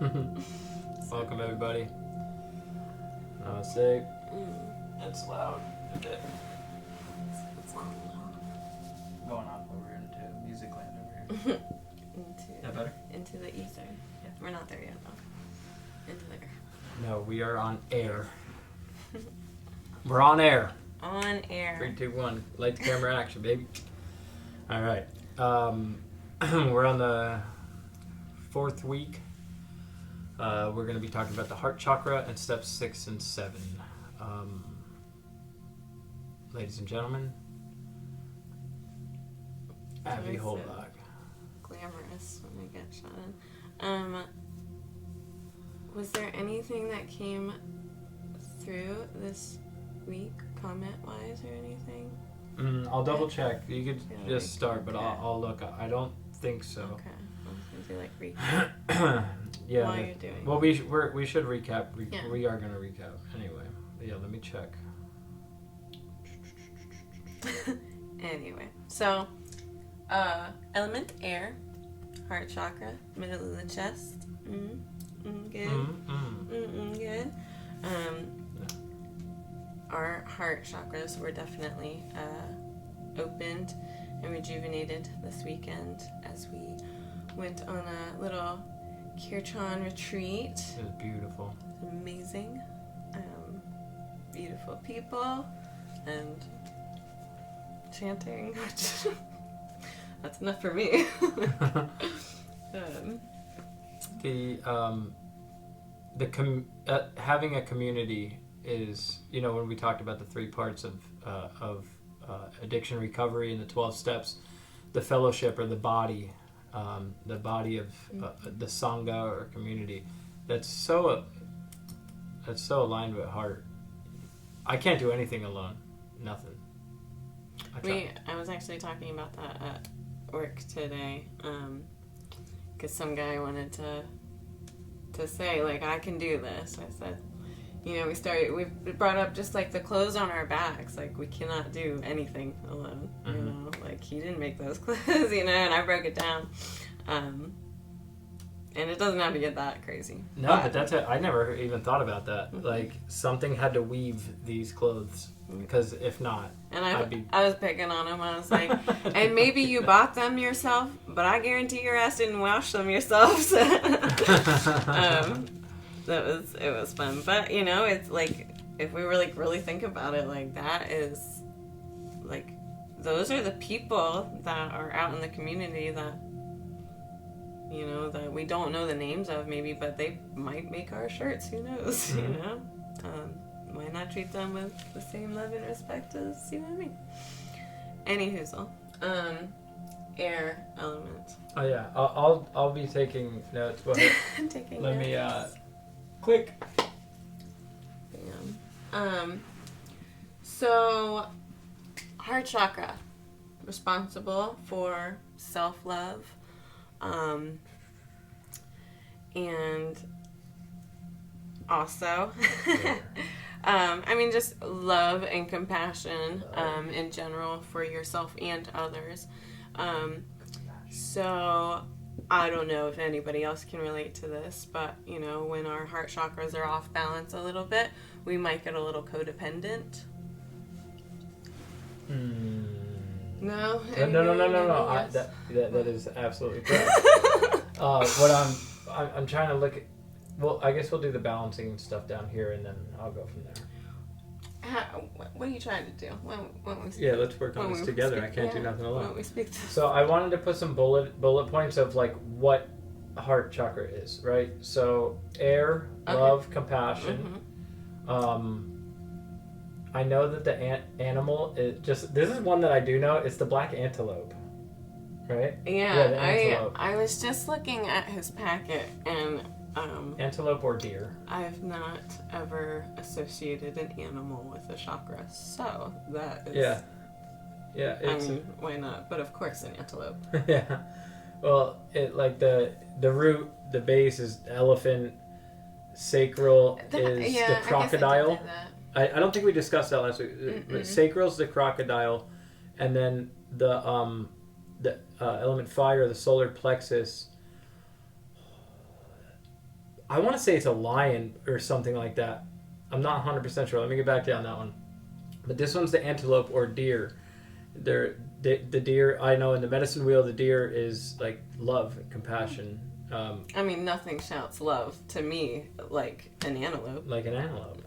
Welcome everybody. Namaste. That's loud. Okay. Going off over into music land over here. That better? Into the ether. Yeah. We're not there yet though. Into there. No, we are on air. We're on air. On air. 3, 2, 1. Light the camera action, baby. All right. We're on the 4th week. We're going to be talking about the heart chakra and steps 6 and 7. Ladies and gentlemen, Abby Holbach. Glamorous when I get shot in. Was there anything that came through this week, comment-wise or anything? I'll double check. You could just start, but okay. I'll look. I don't think so. Okay. I was going to do like recap. Yeah. While you're doing well, we should recap. Yeah. We are going to recap anyway. Yeah, let me check. Anyway, so element air, heart chakra, middle of the chest. Good. Good. Our heart chakras were definitely opened and rejuvenated this weekend as we went on a little kirtan retreat. It was beautiful. It was amazing. Beautiful people and chanting, which that's enough for me. Having a community is, when we talked about the 3 parts of addiction recovery and the 12 steps, the fellowship or the body of the sangha or community, that's so aligned with heart. I can't do anything alone. Nothing. I was actually talking about that at work today, because some guy wanted to say, like, I can do this. I said, we brought up just like the clothes on our backs, like we cannot do anything alone, like he didn't make those clothes, and I broke it down, and it doesn't have to get that crazy. No, but that's it. I never even thought about that. Mm-hmm. Like, something had to weave these clothes, because if not, and I was picking on him. I was like, and maybe you bought them yourself, but I guarantee your ass didn't wash them yourself. So. It was fun, but it's like, if we were like really think about it, like that is like, those are the people that are out in the community that that we don't know the names of maybe, but they might make our shirts. Who knows? Mm-hmm. Why not treat them with the same love and respect as you and me? Anyhoozle. Air element. Oh yeah, I'll be taking notes. But let me click. Bam. So heart chakra, responsible for self-love, and also just love and compassion in general for yourself and others. So I don't know if anybody else can relate to this, but when our heart chakras are off balance a little bit, we might get a little codependent. No. Yes. That is absolutely correct. What I'm trying to look at. Well, I guess we'll do the balancing stuff down here, and then I'll go from there. What are you trying to do? When let's work on this together. I can't do nothing alone. When we speak to so I wanted to put some bullet points of like what heart chakra is, right? So air, love, compassion. Mm-hmm. I know that the animal is just. This is one that I do know. It's the black antelope, right? Yeah, the antelope. I was just looking at his packet and. Antelope or deer. I have not ever associated an animal with a chakra, so that is... Yeah. Why not? But of course an antelope. Yeah. Well, it like the root, the base is elephant, sacral is the crocodile. I don't think we discussed that last week. But sacral's the crocodile, and then the element fire, the solar plexus. I want to say it's a lion or something like that. I'm not 100% sure. Let me get back to you on that one. But this one's the antelope or deer. The deer, I know in the medicine wheel, the deer is like love and compassion. I mean, nothing shouts love to me like an antelope. Like an antelope.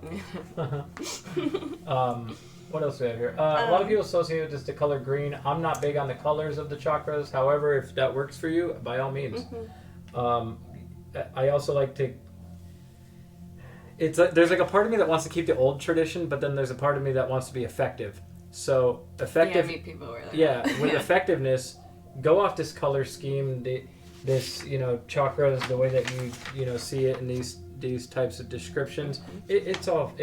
What else do we have here? A lot of people associate this the color green. I'm not big on the colors of the chakras. However, if that works for you, by all means. I also like to... there's like a part of me that wants to keep the old tradition, but then there's a part of me that wants to be effective. So effective... Yeah, I meet people where that. Yeah, with effectiveness, go off this color scheme, this chakras, the way that you see it in these types of descriptions. It's all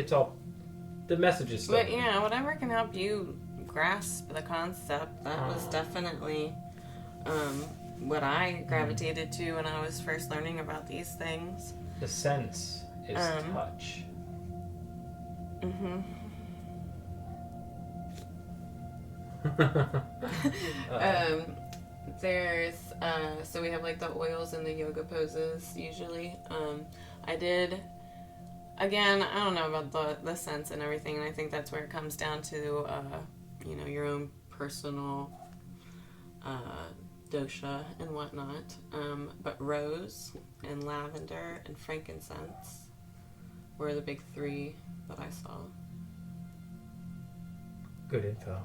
the message is still. But yeah, whatever can help you grasp the concept, that was definitely what I gravitated to when I was first learning about these things. The sense is touch. There's so we have like the oils and the yoga poses usually. I did, again, I don't know about the sense and everything, and I think that's where it comes down to your own personal dosha and whatnot. But rose and lavender and frankincense were the big three that I saw. Good info.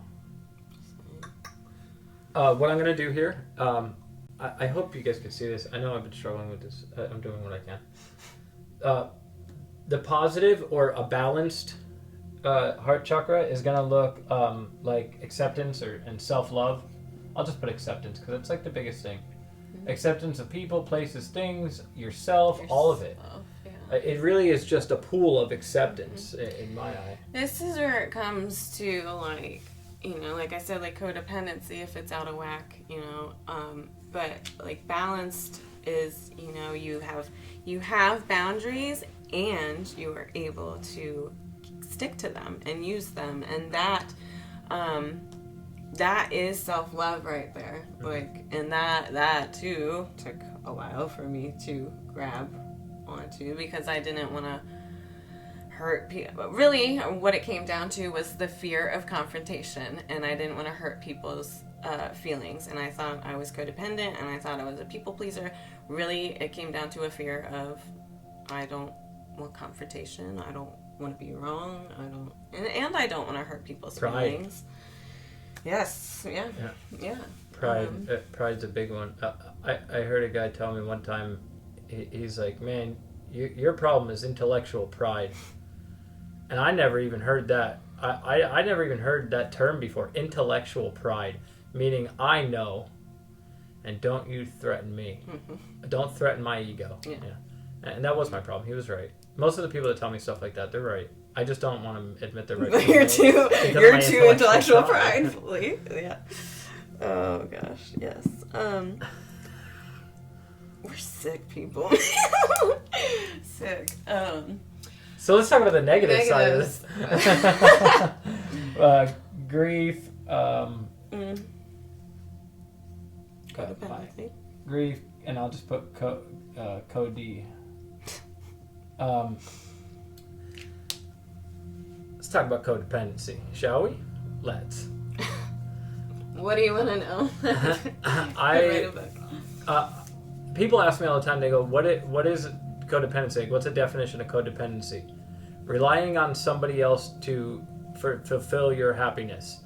What I'm going to do here, I hope you guys can see this. I know I've been struggling with this. I'm doing what I can. The positive or a balanced heart chakra is going to look like acceptance and self-love. I'll just put acceptance because it's like the biggest thing. Acceptance of people, places, things, yourself, all of it. Yeah. It really is just a pool of acceptance in my eye. This is where it comes to like... like I said, like codependency if it's out of whack, but like balanced is, you have boundaries and you are able to stick to them and use them, and that is self-love right there. Like, and that too took a while for me to grab onto because I didn't want to hurt people. But really, what it came down to was the fear of confrontation, and I didn't want to hurt people's feelings. And I thought I was codependent, and I thought I was a people pleaser. Really, it came down to a fear of I don't want confrontation. I don't want to be wrong. And I don't want to hurt people's feelings. Yes. Yeah. Pride's a big one. I heard a guy tell me one time. He's like, man, your problem is intellectual pride. And I never even heard that. I never even heard that term before. Intellectual pride, meaning I know, and don't you threaten me. Don't threaten my ego. Yeah. And that was my problem. He was right. Most of the people that tell me stuff like that, they're right. I just don't want to admit they're right. You're too intellectual pridefully. Yeah. Oh gosh, yes. We're sick people. Sick. So let's talk about the negative side of this. Grief. Codependency. Grief, and I'll just put code-D. Let's talk about codependency, shall we? Let's. What do you want to know? People ask me all the time, they go, what is codependency? Like, what's the definition of codependency? Relying on somebody else to fulfill your happiness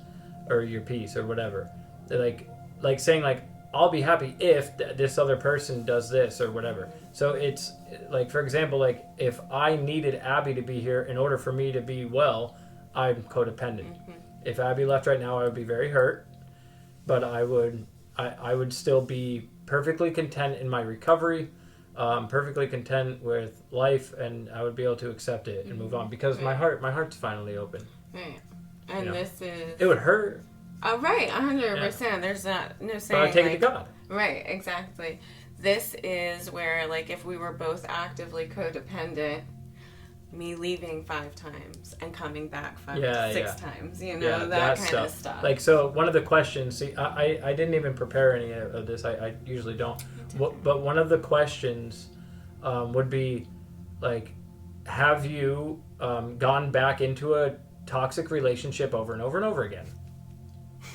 or your peace or whatever. Like saying like, I'll be happy if this other person does this or whatever. So it's like, for example, like if I needed Abby to be here in order for me to be well, I'm codependent. If Abby left right now, I would be very hurt, but I would still be perfectly content in my recovery, perfectly content with life, and I would be able to accept it and move on because my heart's finally open. Right. And this is... It would hurt. Oh, right, 100%. Yeah. There's no saying... But I take it to God. Right, exactly. This is where, like, if we were both actively codependent, me leaving 5 times and coming back 6 times, that kind of stuff. Like, so one of the questions, see, I didn't even prepare any of this. I usually don't. But one of the questions would be, like, have you gone back into a toxic relationship over and over and over again?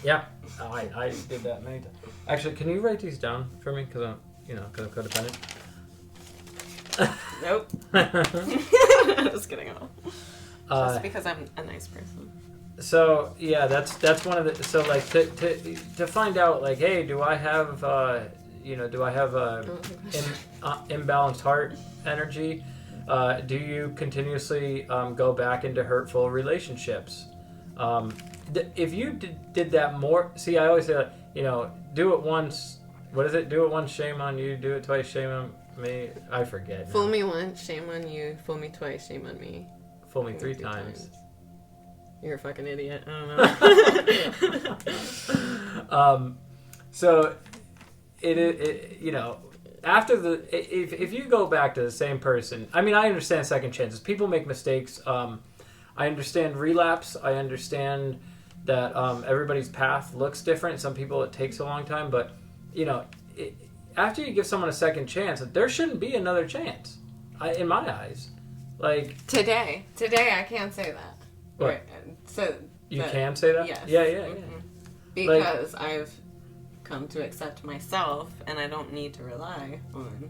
Yeah, I did that many times. Actually, can you write these down for me? Because I'm codependent. Nope. Just kidding. Just because I'm a nice person. So yeah, that's one of the. So like to find out, like, hey, do I have imbalanced heart energy? Do you continuously go back into hurtful relationships? If you did that more, see, I always say, do it once. What is it? Do it once, shame on you. Do it twice, shame on me. I forget. Fool me once, shame on you. Fool me twice, shame on me. Fool me three times. You're a fucking idiot. I don't know. So after if you go back to the same person, I mean, I understand second chances. People make mistakes. I understand relapse. I understand that everybody's path looks different. Some people it takes a long time, but after you give someone a second chance, there shouldn't be another chance. In my eyes, like today I can't say that. What? Right. So you can say that? Yes. Yeah. Mm-hmm. Because I've come to accept myself, and I don't need to rely on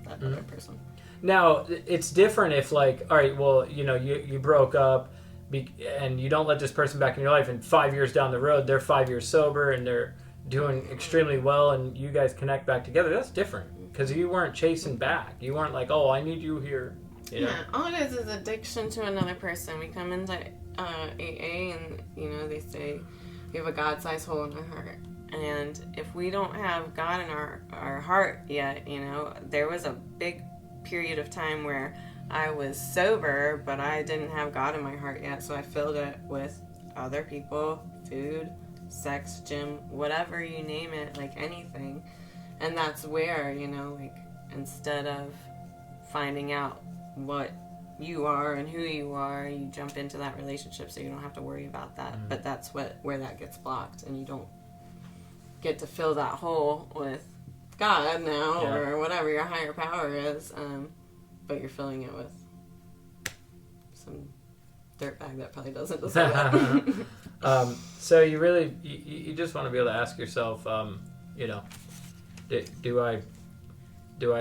that other person. Now, it's different if, like, all right, well, you broke up, and you don't let this person back in your life, and 5 years down the road, they're 5 years sober, and they're doing extremely well, and you guys connect back together. That's different, because you weren't chasing back. You weren't like, oh, I need you here. Yeah, all it is addiction to another person. We come into AA, and, they say we have a God-sized hole in our heart. And if we don't have God in our heart yet, there was a big period of time where I was sober, but I didn't have God in my heart yet, so I filled it with other people, food, sex, gym, whatever you name it, like anything. And that's where, instead of finding out what you are and who you are, you jump into that relationship so you don't have to worry about that. But that's where that gets blocked, and you don't get to fill that hole with God now, or whatever your higher power is, but you're filling it with some dirtbag that probably doesn't deserve that. So you really, you just want to be able to ask yourself, do I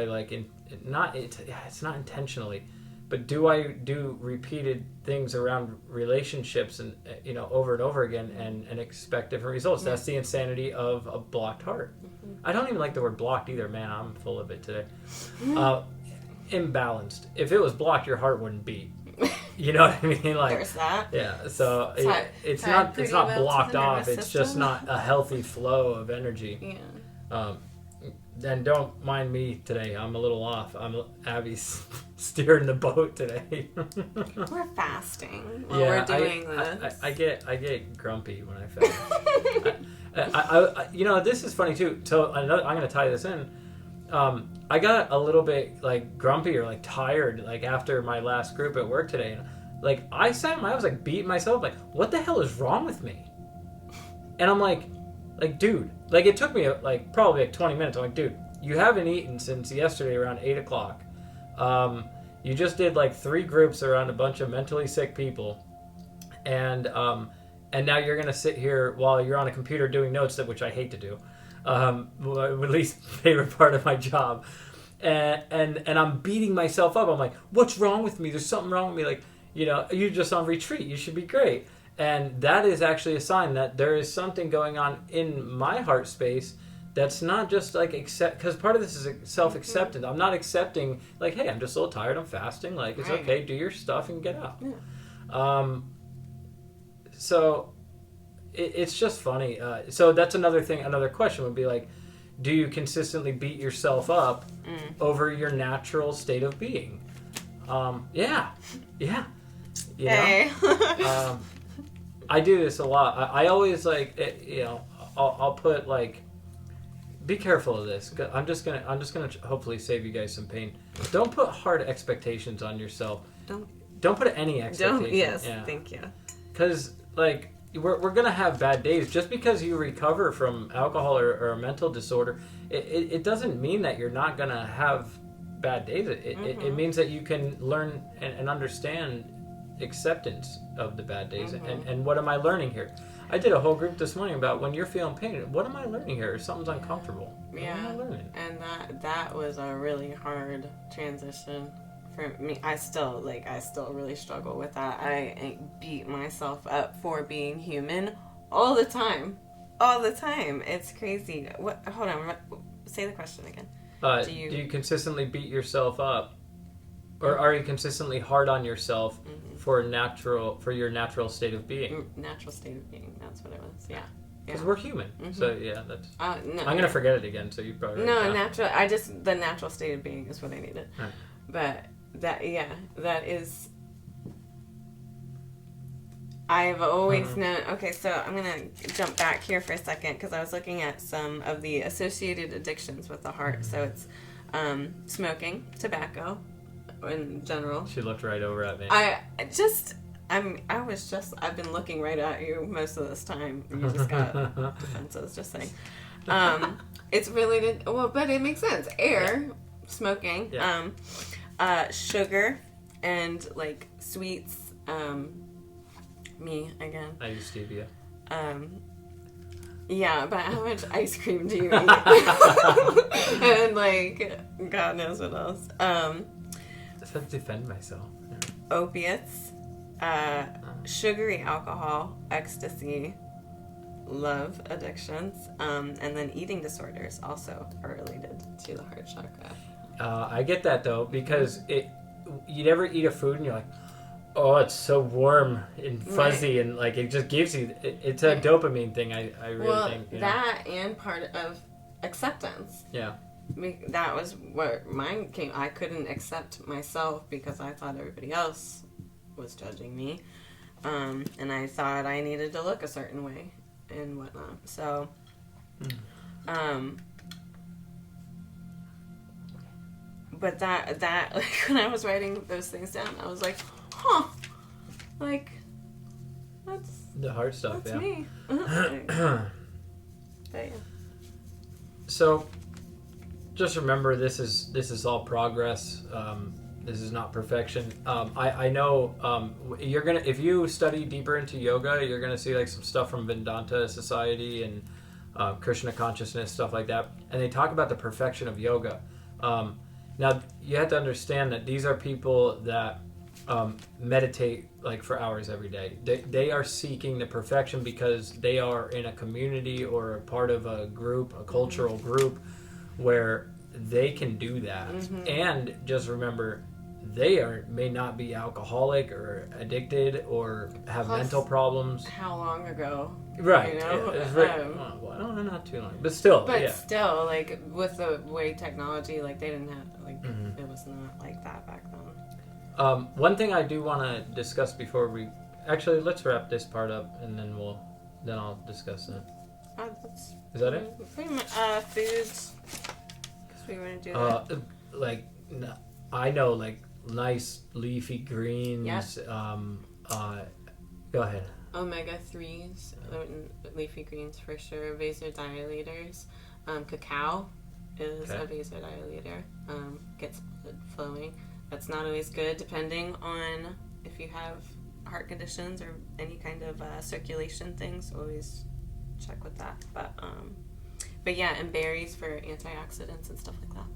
like, it's not intentionally, but do I do repeated things around relationships and over and over again and expect different results? Yeah. That's the insanity of a blocked heart. Mm-hmm. I don't even like the word blocked either. Man, I'm full of it today. Imbalanced. If it was blocked, your heart wouldn't beat. You know what I mean? Like, there's that. Yeah. So it's not blocked off. It's just not a healthy flow of energy. Yeah. And don't mind me today. I'm a little off. Abby's steering the boat today. We're fasting while we're doing this. I get grumpy when I fast. This is funny too. So I'm going to tie this in. I got a little bit like grumpy or like tired like after my last group at work today. Like I was like beating myself like, what the hell is wrong with me? And I'm like, dude, like it took me like probably like 20 minutes. I'm like, dude, you haven't eaten since yesterday around 8 o'clock. You just did like 3 groups around a bunch of mentally sick people. And now you're going to sit here while you're on a computer doing notes, which I hate to do. At least favorite part of my job. And I'm beating myself up. I'm like, what's wrong with me? There's something wrong with me. Like, you're just on retreat. You should be great. And that is actually a sign that there is something going on in my heart space that's not just like because part of this is self-acceptance. I'm not accepting like, hey, I'm just a little tired. I'm fasting. Like, it's okay. Do your stuff and get out. Yeah. So it's just funny. So that's another thing. Another question would be like, do you consistently beat yourself up over your natural state of being? Yeah. Hey. I do this a lot. I always like, I'll put like, be careful of this. I'm just gonna hopefully save you guys some pain. Don't put hard expectations on yourself. Don't put any expectations. Thank you. Because like we're gonna have bad days. Just because you recover from alcohol or a mental disorder, it doesn't mean that you're not gonna have bad days. It means that you can learn and understand acceptance of the bad days. And what am I learning here? I did a whole group this morning about when you're feeling pain, what am I learning here? Something's uncomfortable. What am I learning? And that was a really hard transition for me. I still really struggle with that. I beat myself up for being human all the time. It's crazy. What? Hold on. Say the question again. Do you consistently beat yourself up, or are you consistently hard on yourself for your natural state of being? Natural state of being. That's what it was. Yeah. Because we're human. So yeah, that's. No, I'm gonna forget it again. So you probably. No, natural. The natural state of being is what I needed. Right. But that is. I've always known. Okay, so I'm going to jump back here for a second because I was looking at some of the associated addictions with the heart. So it's smoking, tobacco in general. She looked right over at me. I've been looking right at you most of this time. You just got defenses, just saying. It's related, but it makes sense. Air, smoking, sugar, and like sweets. Me again. I use stevia. Yeah, but how much ice cream do you eat? And like, God knows what else. Just have to defend myself. Yeah. Opiates, sugary alcohol, ecstasy, love addictions, and then eating disorders also are related to the heart chakra. I get that though, because you never eat a food and you're like, oh, it's so warm and fuzzy, and like it just gives you. It's a dopamine thing. I really think. That and part of acceptance. Yeah. That was where mine came. I couldn't accept myself because I thought everybody else was judging me, and I thought I needed to look a certain way and whatnot. So, but that like when I was writing those things down, I was like. Huh. Like, that's... The hard stuff, that's me. So, just remember, this is all progress. This is not perfection. I know you're gonna, if you study deeper into yoga, you're gonna see like some stuff from Vedanta Society and Krishna consciousness, stuff like that, and they talk about the perfection of yoga. Now, you have to understand that these are people that meditate like for hours every day. They are seeking the perfection because they are in a community or a part of a group, a cultural group, where they can do that. And just remember, they may not be alcoholic or addicted or have mental problems. How long ago? Right. You know? Not too long, but still. But still, like with the way technology, like they didn't have it was not like that back then. One thing I do want to discuss before we actually let's wrap this part up and then I'll discuss that. Is that it? Pretty much foods. Because we want to do that. I know like nice leafy greens. Yep. Go ahead. Omega-3s, leafy greens for sure. Vasodilators. Cacao is a vasodilator. Gets blood flowing. That's not always good, depending on if you have heart conditions or any kind of circulation things. Always check with that. But yeah, and berries for antioxidants and stuff like that.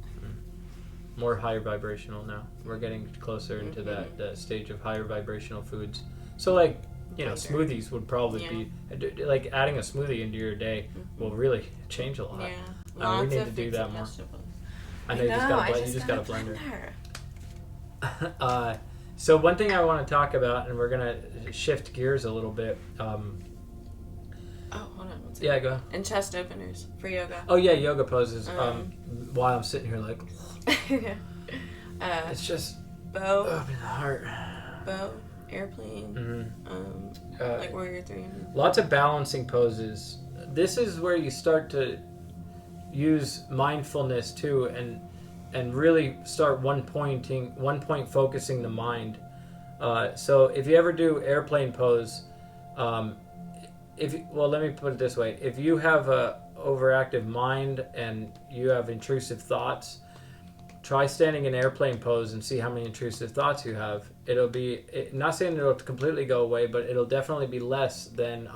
More higher vibrational now. We're getting closer into that stage of higher vibrational foods. So like, smoothies would probably be like adding a smoothie into your day will really change a lot. Yeah, we need to do that more. I know you just got a blender. So one thing I want to talk about, and we're going to shift gears a little bit. Hold on one second. Yeah, go. And chest openers for yoga. Oh, yeah, yoga poses. While I'm sitting here like... it's just... Bow. Open the heart. Bow. Airplane. Like warrior 3. Lots of balancing poses. This is where you start to use mindfulness too, and really start one point focusing the mind. So if you ever do airplane pose, let me put it this way: if you have a overactive mind and you have intrusive thoughts, try standing in airplane pose and see how many intrusive thoughts you have. It'll be, not saying it'll completely go away, but it'll definitely be less than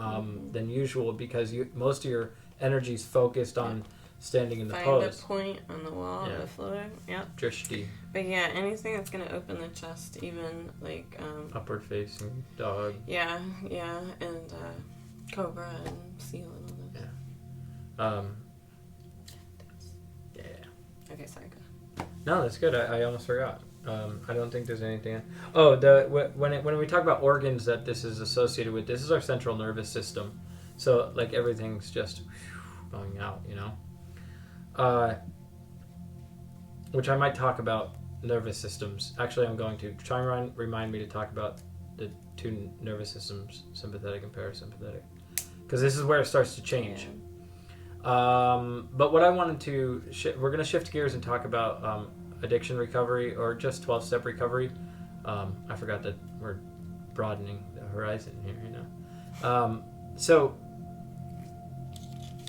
usual, because most of your energy is focused on standing in the pose. Find a point on the wall of the floor. Yep. Drishti. But yeah, anything that's going to open the chest, even like... upward facing dog. Yeah, and Cobra and seal and all that. Yeah. Okay, sorry, go. No, that's good. I almost forgot. I don't think there's anything. Oh, when we talk about organs that this is associated with, this is our central nervous system. So like everything's just going out, you know. Which I might talk about nervous systems. Actually, I'm going to try and remind me to talk about the two nervous systems, sympathetic and parasympathetic, because this is where it starts to change. Yeah. But what I wanted to, we're going to shift gears and talk about addiction recovery, or just 12-step recovery. I forgot that we're broadening the horizon here, you know. So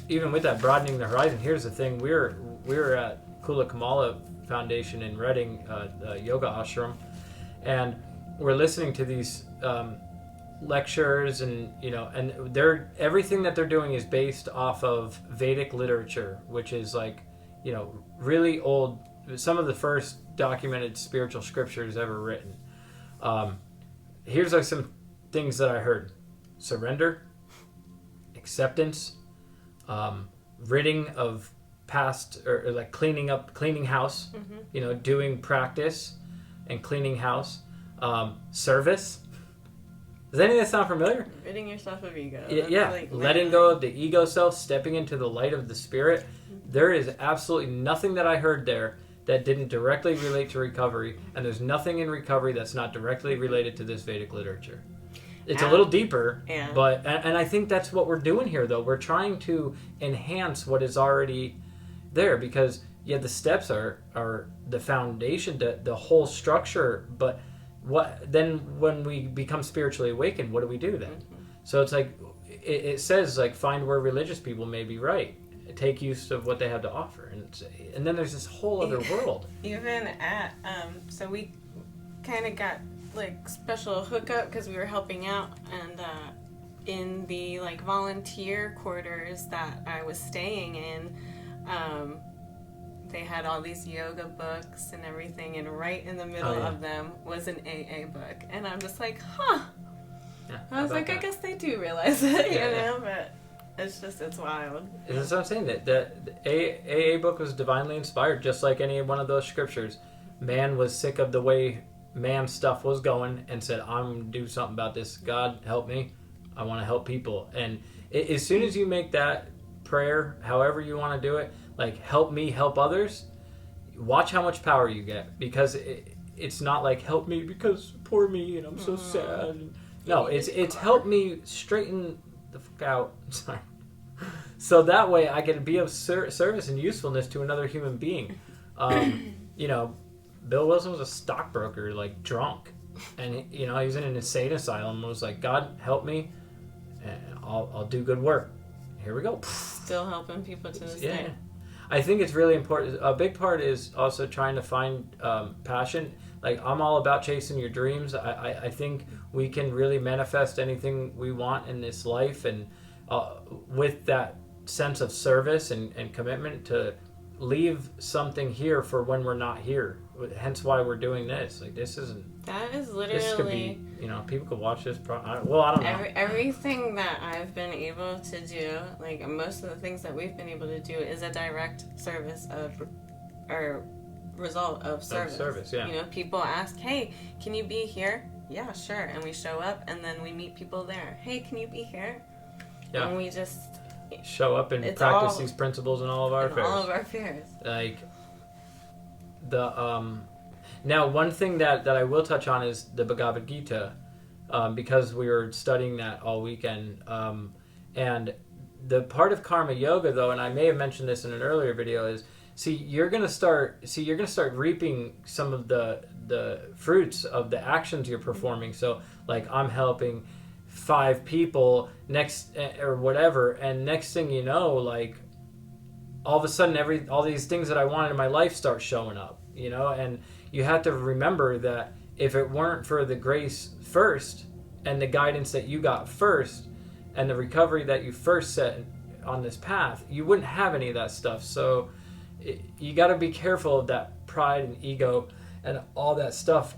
even with that broadening the horizon, here's the thing: we're at Kula Kamala Foundation in Reading, the yoga ashram, and we're listening to these lectures, and you know, and everything that they're doing is based off of Vedic literature, which is like, you know, really old, some of the first documented spiritual scriptures ever written. Here's like some things that I heard: surrender, acceptance, ridding of past, or like cleaning house, you know, doing practice and cleaning house, service. Does any of that sound familiar? Ridding yourself of ego. Yeah. Like letting go of the ego self, stepping into the light of the spirit. There is absolutely nothing that I heard there that didn't directly relate to recovery, and there's nothing in recovery that's not directly related to this Vedic literature. It's a little deeper, but and I think that's what we're doing here, though. We're trying to enhance what is already there, because the steps are the foundation, the whole structure, but what then when we become spiritually awakened, what do we do then? So it's like it says, like, find where religious people may be right, take use of what they have to offer, and then there's this whole other world. Even at so we kind of got like special hookup because we were helping out, and in the like volunteer quarters that I was staying in, they had all these yoga books and everything, and right in the middle of them was an AA book, and I'm just like, I was like, I guess they do realize it, you know, but it's wild. That's what I'm saying, that the AA book was divinely inspired, just like any one of those scriptures. Man was sick of the way man stuff was going and said, I'm going to do something about this. God, help me. I want to help people. And as soon as you make that prayer, however you want to do it, like, help me help others, watch how much power you get, because it's not like, help me because poor me and I'm so sad. No, it's help me straighten the fuck out. Sorry. So that way I can be of service and usefulness to another human being. You know, Bill Wilson was a stockbroker, like, drunk, and you know, he was in an insane asylum and was like, God, help me, and I'll do good work. Here we go. Still helping people to this day. I think it's really important. A big part is also trying to find passion. Like, I'm all about chasing your dreams. I think we can really manifest anything we want in this life, and with that sense of service and commitment to leave something here for when we're not here. Hence why we're doing this. Like, this isn't... That is literally... This could be, you know, people could watch this... I don't know. Everything that I've been able to do, like, most of the things that we've been able to do is a direct service of... or result of service. You know, people ask, hey, can you be here? Yeah, sure. And we show up, and then we meet people there. Hey, can you be here? Yeah. And we just... show up and practice these principles in all of our affairs. All of our affairs. Like, now one thing that I will touch on is the Bhagavad Gita, because we were studying that all weekend, and the part of karma yoga, though, and I may have mentioned this in an earlier video, is you're gonna start reaping some of the fruits of the actions you're performing. So, like, I'm helping 5 people next, or whatever, and next thing you know, like, all of a sudden all these things that I wanted in my life start showing up, you know, and you have to remember that if it weren't for the grace first and the guidance that you got first and the recovery that you first set on this path, you wouldn't have any of that stuff. So you got to be careful of that pride and ego and all that stuff,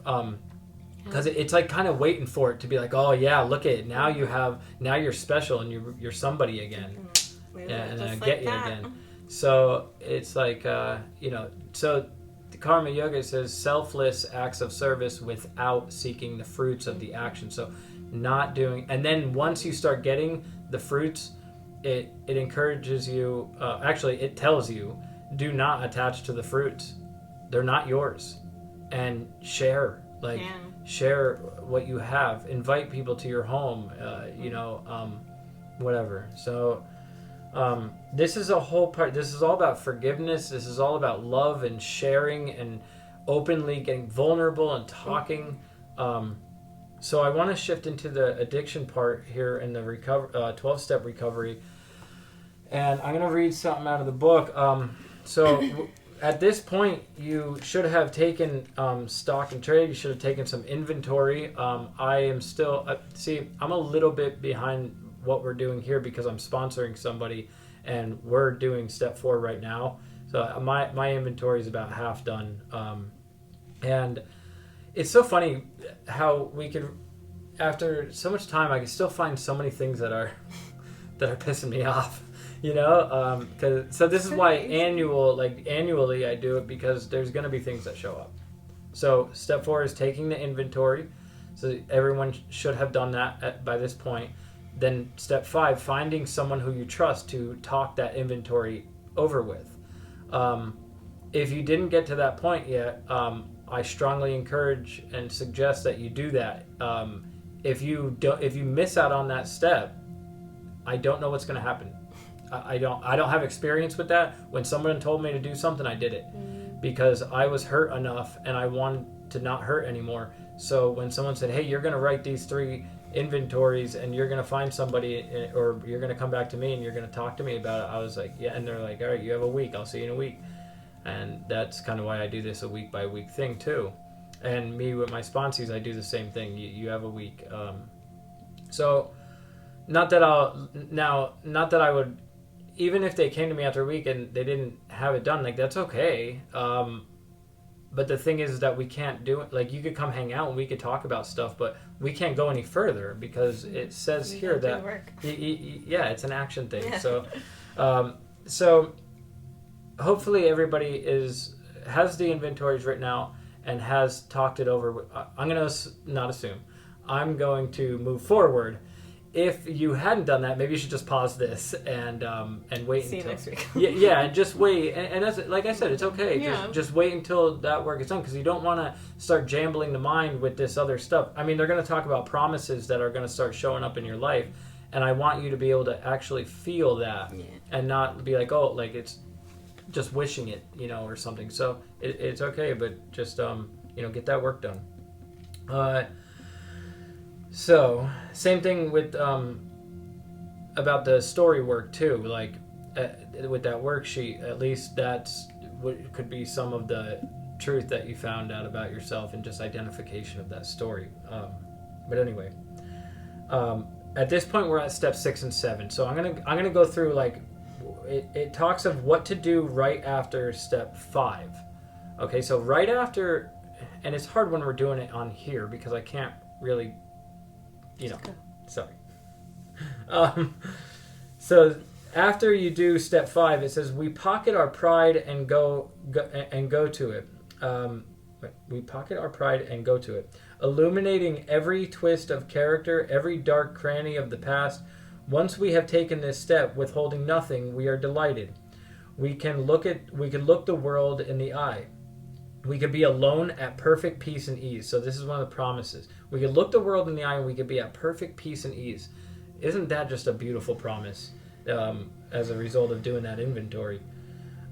because it's like kind of waiting for it to be like, oh yeah, look at it, now you're special and you're somebody again, and I get you again. So it's like so the Karma Yoga says selfless acts of service without seeking the fruits of the action. So not doing, and then once you start getting the fruits, it encourages you, actually it tells you, do not attach to the fruits. They're not yours. And share what you have. Invite people to your home, whatever. So this is a whole part. This is all about forgiveness. This is all about love and sharing and openly getting vulnerable and talking. So I want to shift into the addiction part here in the 12-step recovery. And I'm going to read something out of the book. So at this point, you should have taken stock and trade. You should have taken some inventory. I am still... I'm a little bit behind what we're doing here because I'm sponsoring somebody, and we're doing step 4 right now. So my inventory is about half done. And it's so funny how we can... After so much time, I can still find so many things that are pissing me off. So this is why annually I do it, because there's going to be things that show up. So step 4 is taking the inventory. So everyone should have done that by this point. Then step 5, finding someone who you trust to talk that inventory over with. If you didn't get to that point yet, I strongly encourage and suggest that you do that. If you miss out on that step, I don't know what's going to happen. I don't have experience with that. When someone told me to do something, I did it because I was hurt enough and I wanted to not hurt anymore. So when someone said, hey, you're going to write these 3 inventories and you're going to find somebody, or you're going to come back to me and you're going to talk to me about it, I was like, yeah. And they're like, all right, you have a week. I'll see you in a week. And that's kind of why I do this a week by week thing too. And me with my sponsees, I do the same thing. You have a week. So not that I would, even if they came to me after a week and they didn't have it done, like that's okay. But the thing is that we can't do it. Like you could come hang out and we could talk about stuff, but we can't go any further because it says here that it's an action thing. Yeah. So hopefully everybody has the inventories written out and has talked it over. I'm going to not assume. I'm going to move forward. If you hadn't done that, maybe you should just pause this and wait See until you next week. and just wait. And as like I said, it's okay. Yeah. Just wait until that work is done, because you don't want to start jambling the mind with this other stuff. I mean, they're going to talk about promises that are going to start showing up in your life, and I want you to be able to actually feel that and not be like, oh, like it's just wishing it, or something. So it's okay, but just get that work done. So same thing with about the story work too. Like with that worksheet, at least that's what could be some of the truth that you found out about yourself and just identification of that story. But anyway, at this point we're at step 6 and 7. So I'm gonna go through like it talks of what to do right after step 5. Okay, so right after, and it's hard when we're doing it on here because I can't really. Sorry. So after you do step 5, it says we pocket our pride and go to it. We pocket our pride and go to it, illuminating every twist of character, every dark cranny of the past. Once we have taken this step, withholding nothing, we are delighted. We can look the world in the eye. We could be alone at perfect peace and ease. So this is one of the promises. We could look the world in the eye and we could be at perfect peace and ease. Isn't that just a beautiful promise as a result of doing that inventory?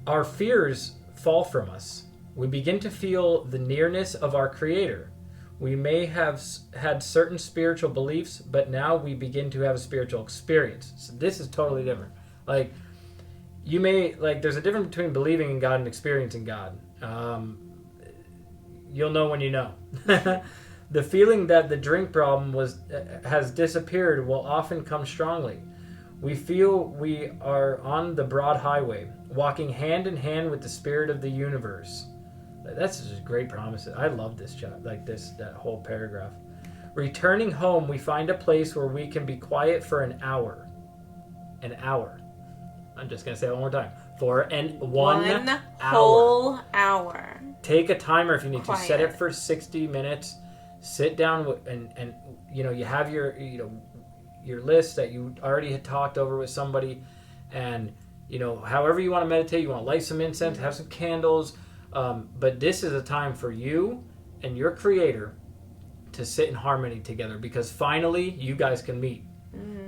Our fears fall from us. We begin to feel the nearness of our Creator. We may have had certain spiritual beliefs, but now we begin to have a spiritual experience. So this is totally different. Like, there's a difference between believing in God and experiencing God. you'll know when you know. The feeling that the drink problem has disappeared will often come strongly. We feel we are on the broad highway, walking hand in hand with the spirit of the universe. That's just great promises. I love this that whole paragraph. Returning home, we find a place where we can be quiet for an hour. An hour. I'm just going to say it one more time. For one whole hour. Take a timer if you need Quiet. to. Set it for 60 minutes. Sit down and you have your list that you already had talked over with somebody, and however you want to meditate, you want to light some incense, have some candles, but this is a time for you and your creator to sit in harmony together, because finally you guys can meet.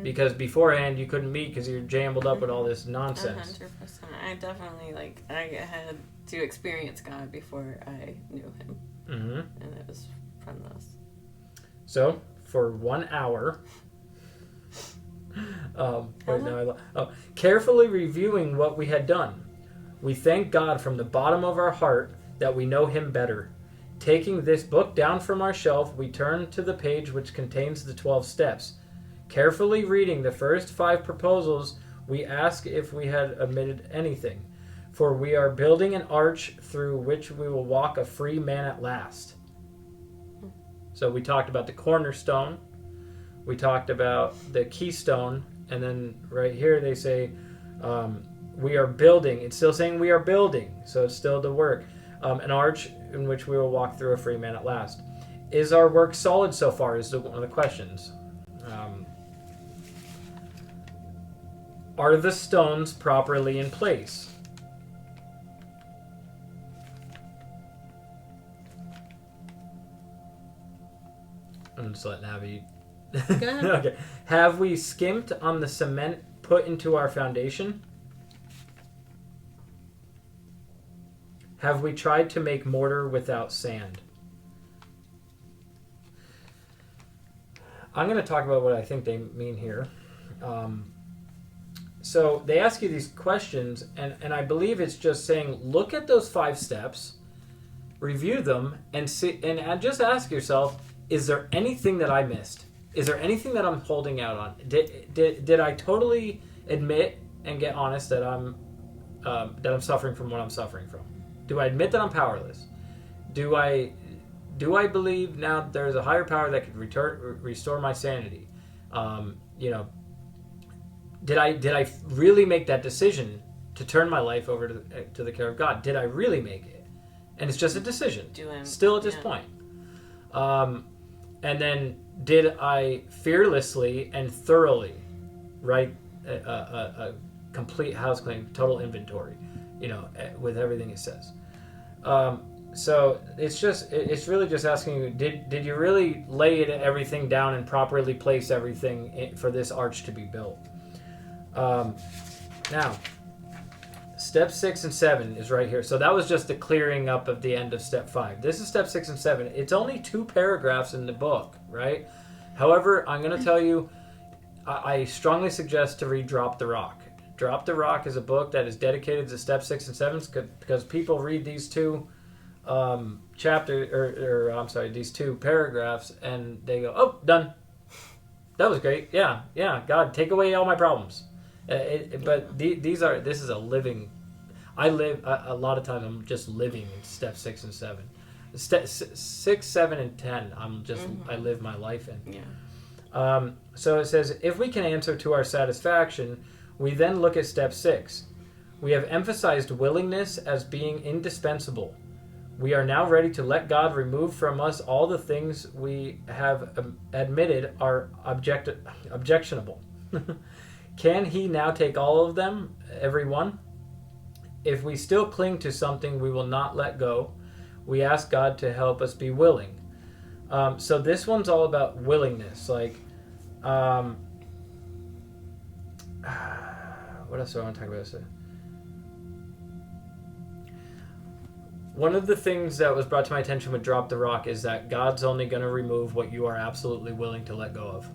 Because beforehand you couldn't meet because you're jambled up with all this nonsense. 100%. I definitely I had to experience God before I knew Him, and it was from this. So for 1 hour, carefully reviewing what we had done, we thank God from the bottom of our heart that we know Him better. Taking this book down from our shelf, we turn to the page which contains the 12 steps. Carefully reading the first 5 proposals, we ask if we had omitted anything, for we are building an arch through which we will walk a free man at last. So we talked about the cornerstone, we talked about the keystone, and then right here they say we are building. It's still saying we are building, so it's still the work. An arch in which we will walk through a free man at last. Is our work solid so far is one of the questions. Are the stones properly in place? I'm just letting Abby. Go ahead. Okay. Have we skimped on the cement put into our foundation? Have we tried to make mortar without sand? I'm going to talk about what I think they mean here. So they ask you these questions, and I believe it's just saying, look at those 5 steps, review them, and see, and just ask yourself, is there anything that I missed? Is there anything that I'm holding out on? Did I totally admit and get honest that I'm suffering from what I'm suffering from? Do I admit that I'm powerless? Do I believe now there's a higher power that could restore my sanity? Did I really make that decision to turn my life over to the care of God? Did I really make it? And it's just a decision. Still at this point. And then did I fearlessly and thoroughly write a complete house cleaning, total inventory, with everything it says. So it's really just asking you, did you really lay everything down and properly place everything for this arch to be built? Now, step 6 and 7 is right here. So that was just the clearing up of the end of step 5. This is step 6 and 7. It's only 2 paragraphs in the book, right? However, I'm going to tell you, I strongly suggest to read Drop the Rock. Drop the Rock is a book that is dedicated to step 6 and 7 because people read these 2 these 2 paragraphs and they go, oh, done. That was great. Yeah, God, take away all my problems. This is a living. I live a lot of times. I'm just living in step 6 and 7. Step 6, 7, and 10. I live my life in. Yeah. So it says, if we can answer to our satisfaction, we then look at step 6. We have emphasized willingness as being indispensable. We are now ready to let God remove from us all the things we have admitted are objectionable. Can He now take all of them, every one? If we still cling to something we will not let go, we ask God to help us be willing. So this one's all about willingness. What else do I want to talk about? One of the things that was brought to my attention with Drop the Rock is that God's only going to remove what you are absolutely willing to let go of.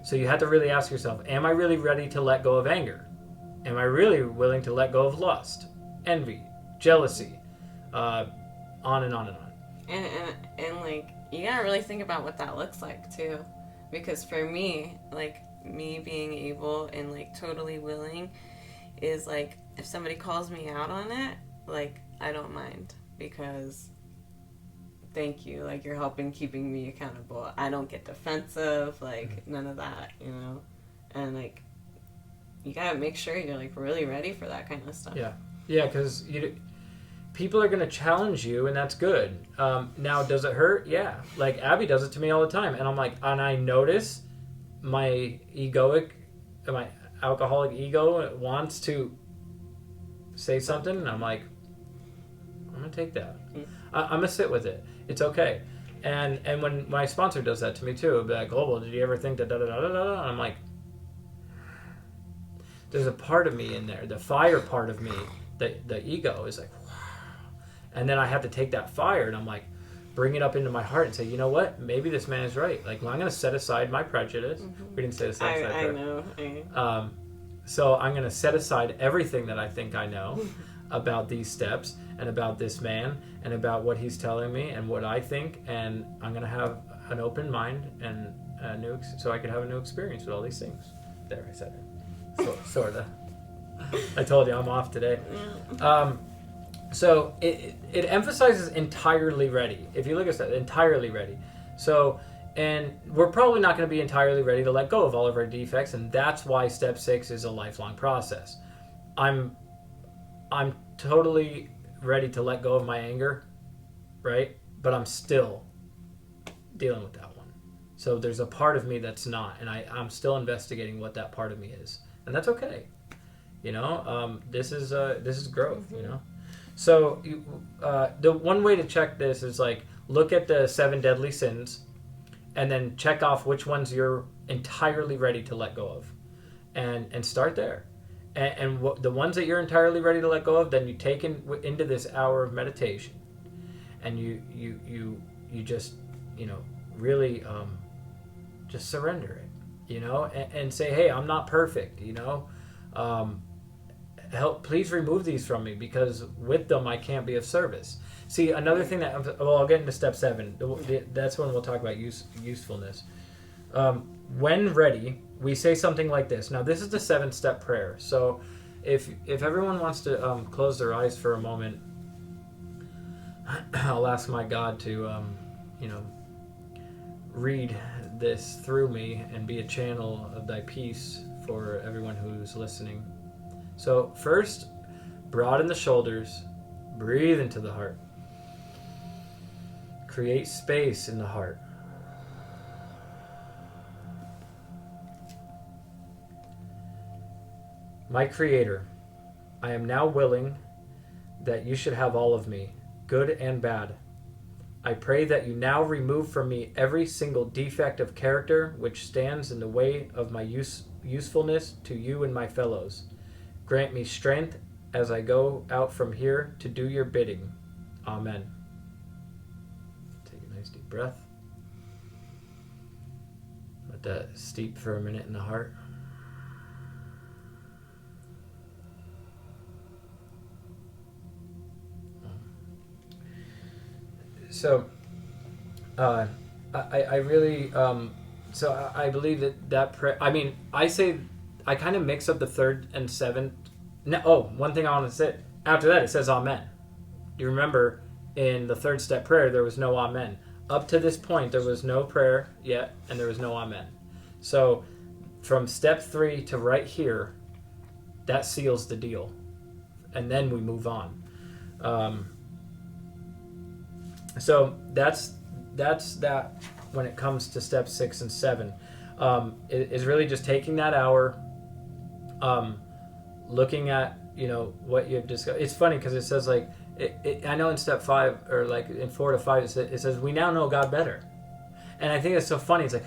So you have to really ask yourself, am I really ready to let go of anger? Am I really willing to let go of lust, envy, jealousy, on and on and on? And like, you gotta really think about what that looks like too, because for me, like, me being able and like totally willing is like, if somebody calls me out on it, like, I don't mind, because thank you, like, you're helping keeping me accountable. I don't get defensive, like, none of that, you know. And like, you gotta make sure you're like really ready for that kind of stuff. Yeah, because people are going to challenge you, and that's good. Now, does it hurt? Yeah. Like, Abby does it to me all the time. And I'm like, and I notice my alcoholic ego wants to say something, and I'm like, I'm going to take that. I'm going to sit with it. It's okay. And when my sponsor does that to me, too, it'll be like, oh, well, did you ever think that da-da-da-da-da? And I'm like, there's a part of me in there, the fire part of me, the ego is like, and then I have to take that fire and I'm like, bring it up into my heart and say, you know what? Maybe this man is right. Like, well, I'm going to set aside my prejudice. We didn't set aside. I know. So I'm going to set aside everything that I think I know about these steps and about this man and about what he's telling me and what I think. And I'm going to have an open mind and so I can have a new experience with all these things. There, I said it. Sort of. I told you I'm off today. So it emphasizes entirely ready. If you look at that, entirely ready. So, and we're probably not going to be entirely ready to let go of all of our defects, and that's why step 6 is a lifelong process. I'm totally ready to let go of my anger, right? But I'm still dealing with that one. So there's a part of me that's not, and I'm still investigating what that part of me is, and that's okay. You know, this is growth. You know. So the one way to check this is like look at the 7 deadly sins and then check off which ones you're entirely ready to let go of and start there. And the ones that you're entirely ready to let go of, then you take into this hour of meditation and you just, you know, really just surrender it, you know, and say, hey, I'm not perfect, you know. Please remove these from me because with them I can't be of service. See, another thing I'll get into step 7. That's when we'll talk about usefulness. When ready, we say something like this. Now, this is the 7-step prayer. So, if everyone wants to close their eyes for a moment, I'll ask my God to, read this through me and be a channel of Thy peace for everyone who's listening. So first, broaden the shoulders, breathe into the heart. Create space in the heart. My Creator, I am now willing that you should have all of me, good and bad. I pray that you now remove from me every single defect of character which stands in the way of my usefulness to you and my fellows. Grant me strength as I go out from here to do your bidding. Amen. Take a nice deep breath. Let that steep for a minute in the heart. So, I really, so I believe that prayer, I mean, I kind of mix up the 3rd and 7th. No, one thing I want to say. After that, it says Amen. You remember in the 3rd step prayer, there was no Amen. Up to this point, there was no prayer yet, and there was no Amen. So from step 3 to right here, that seals the deal. And then we move on. So that's that when it comes to step 6 and 7. It is really just taking that hour, looking at, you know, what you've discussed. It's funny because it says like, I know in step 5 or like in 4 to 5, it says we now know God better. And I think it's so funny. It's like,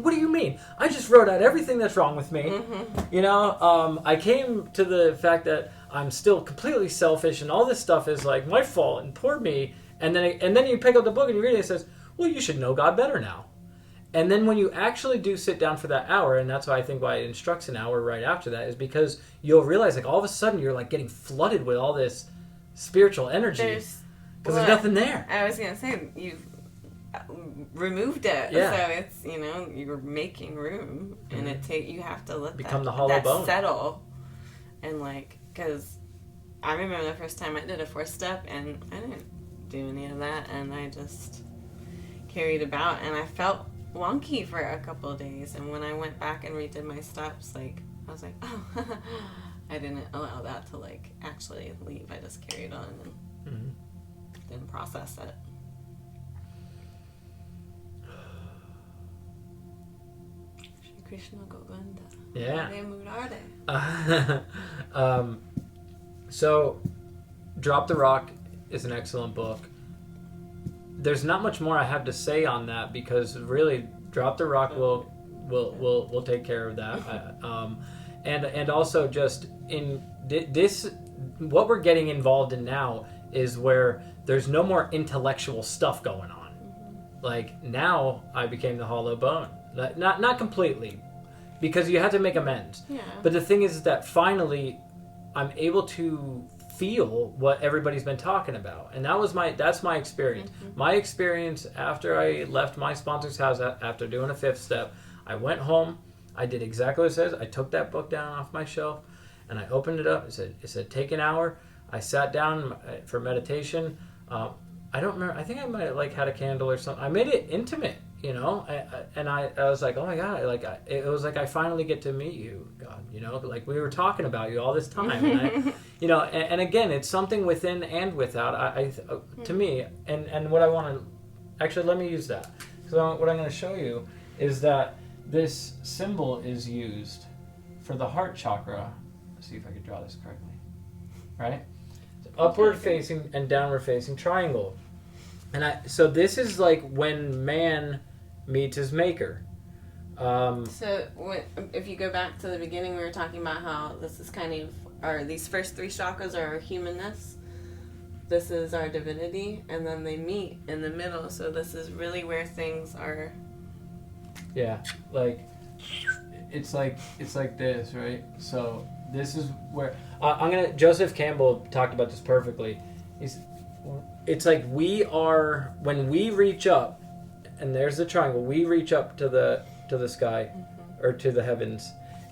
what do you mean? I just wrote out everything that's wrong with me. Mm-hmm. You know, I came to the fact that I'm still completely selfish and all this stuff is like my fault and poor me. And then you pick up the book and you read it, it says, well, you should know God better now. And then when you actually do sit down for that hour, and that's why I think why it instructs an hour right after that, is because you'll realize like all of a sudden you're like getting flooded with all this spiritual energy Because there's nothing there. I was gonna say you've removed it, so it's you're making room, and you have to let become the hollow bone settle, and because I remember the first time I did a 4-step, and I didn't do any of that, and I just carried about, and I felt wonky for a couple of days, and when I went back and redid my steps, I was like, oh, I didn't allow that to actually leave. I just carried on and didn't process it. Krishna Govinda. Yeah. So, Drop the Rock is an excellent book. There's not much more I have to say on that because really, Drop the Rock will take care of that. And also just in this, what we're getting involved in now is where there's no more intellectual stuff going on. Now I became the hollow bone. Not completely, because you have to make amends. Yeah. But the thing is that finally, I'm able to feel what everybody's been talking about, and that's my experience. Mm-hmm. My experience after I left my sponsor's house after doing a 5th step, I went home. I did exactly what it says. I took that book down off my shelf, and I opened it up. It said take an hour. I sat down for meditation. I don't remember. I think I might have had a candle or something. I made it intimate, and I was like, oh my God, it was like I finally get to meet you, God, we were talking about you all this time, and and again, it's something within and without. To me, and what I want to actually let me use that. So what I'm going to show you is that this symbol is used for the heart chakra. Let's see if I can draw this correctly. Right? Upward facing and downward facing triangle. And so this is when man meets his maker. So if you go back to the beginning, we were talking about how this is these first 3 chakras are our humanness. This is our divinity, and then they meet in the middle. So this is really where things are. Yeah, it's like this, right? So this is where Joseph Campbell talked about this perfectly. It's like when we reach up, and there's the triangle. We reach up to the sky, or to the heavens,